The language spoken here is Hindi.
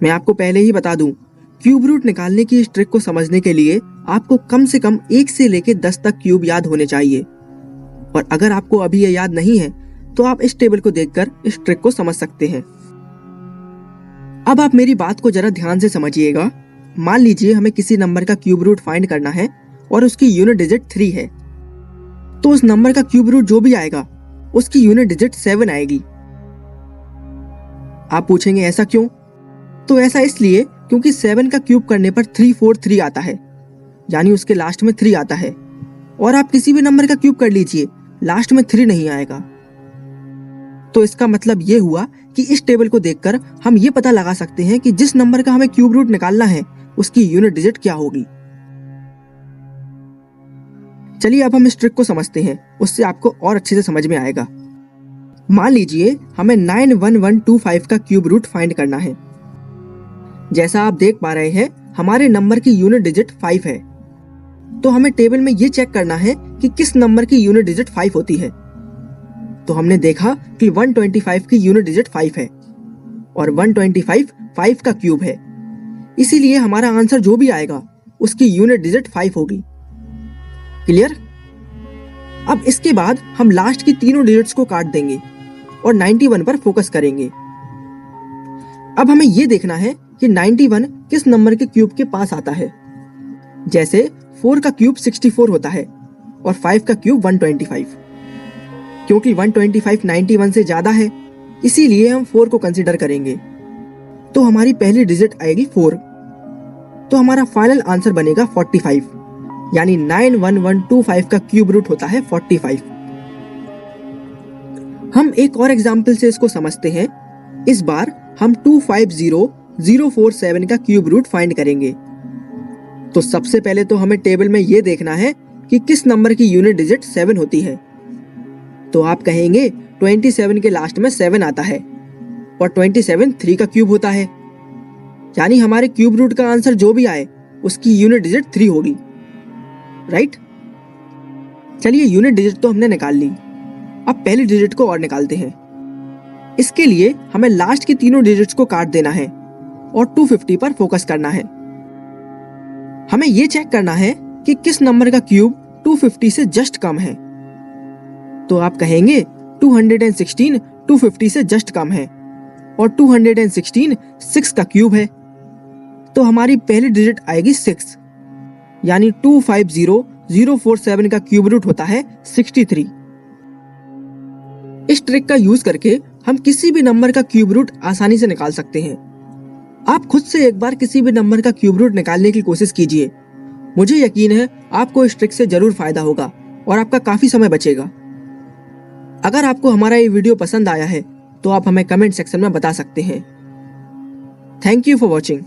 मैं आपको पहले ही बता दूं, क्यूब रूट निकालने की इस ट्रिक को समझने के लिए आपको कम से कम 1 से लेकर 10 तक क्यूब याद होने चाहिए। और अगर आपको अभी ये याद नहीं है तो आप इस टेबल को देखकर इस ट्रिक को समझ सकते हैं। अब आप मेरी बात को जरा ध्यान से समझिएगा। मान लीजिए हमें किसी नंबर का क्यूब रूट फाइंड करना है और उसकी यूनिट डिजिट 3 है, तो उस नंबर का क्यूब रूट जो भी आएगा उसकी यूनिट डिजिट 7 आएगी। आप पूछेंगे ऐसा क्यों? तो ऐसा इसलिए क्योंकि 7 का क्यूब करने पर 343 आता है, यानी उसके लास्ट में 3 आता है। और आप किसी भी नंबर का क्यूब कर लीजिए, लास्ट में 3 नहीं आएगा। तो इसका मतलब ये हुआ कि इस टेबल को देखकर हम ये पता लगा सकते हैं कि जिस नंबर का हमें क्यूब रूट निकालना है उसकी यूनिट डिजिट क्या होगी। चलिए अब हम इस ट्रिक को समझते हैं, उससे आपको और अच्छे से समझ में आएगा। मान लीजिए हमें 91125 का क्यूब रूट फाइंड करना है। जैसा आप देख पा रहे हैं हमारे नंबर की यूनिट डिजिट 5 है, तो हमें टेबल में ये चेक करना है कि किस नंबर की यूनिट डिजिट 5 होती है। तो हमने देखा कि 125 की यूनिट डिजिट 5 है और 125 5 का क्यूब है, इसीलिए हमारा आंसर जो भी आएगा उसकी यूनिट डिजिट 5 होगी। क्लियर? अब इसके बाद हम लास्ट की तीनों डिजिट्स को काट देंगे और 91 पर फोकस करेंगे। अब हमें यह देखना है कि 91 किस नंबर के क्यूब के पास आता है। जैसे 4 का क्यूब 64 होता है और 5 का क्यूब 125। क्योंकि 125 91 से ज्यादा है, इसीलिए हम 4 को कंसीडर करेंगे। तो हमारी पहली डिजिट आएगी 4, तो हमारा फाइनल आंसर बनेगा 45, यानी 91125 का क्यूब रूट होता है 45। हम एक और एग्जाम्पल से इसको समझते हैं। इस बार हम 250047 का क्यूब रूट फाइंड करेंगे। तो सबसे पहले तो हमें टेबल में यह देखना है कि किस नंबर की यूनिट डिजिट 7 होती है। तो आप कहेंगे 27 के लास्ट में 7 आता है और 27 3 का क्यूब होता है, यानी हमारे क्यूब रूट का आंसर जो भी आए उसकी यूनिट डिजिट 3 होगी, राइट? चलिए यूनिट डिजिट तो हमने निकाल ली, अब पहली डिजिट को और निकालते हैं। इसके लिए हमें लास्ट की तीनों डिजिट्स को काट देना है और 250 पर फोकस करना है। हमें यह चेक करना है कि किस नंबर का क्यूब 250 से जस्ट कम है। तो आप कहेंगे 216 250 से जस्ट कम है और 216 6 का क्यूब है। तो हमारी पहली डिजिट आएगी 6, यानी 250047 का क्यूब रूट होता है 63। इस ट्रिक का यूज करके हम किसी भी नंबर का क्यूब रूट आसानी से निकाल सकते हैं। आप खुद से एक बार किसी भी नंबर का क्यूब रूट निकालने की कोशिश कीजिए। मुझे यकीन है आपको इस ट्रिक से जरूर फायदा होगा और आपका काफी समय बचेगा। अगर आपको हमारा ये वीडियो पसंद आया है तो आप हमें कमेंट सेक्शन में बता सकते हैं। Thank you for watching.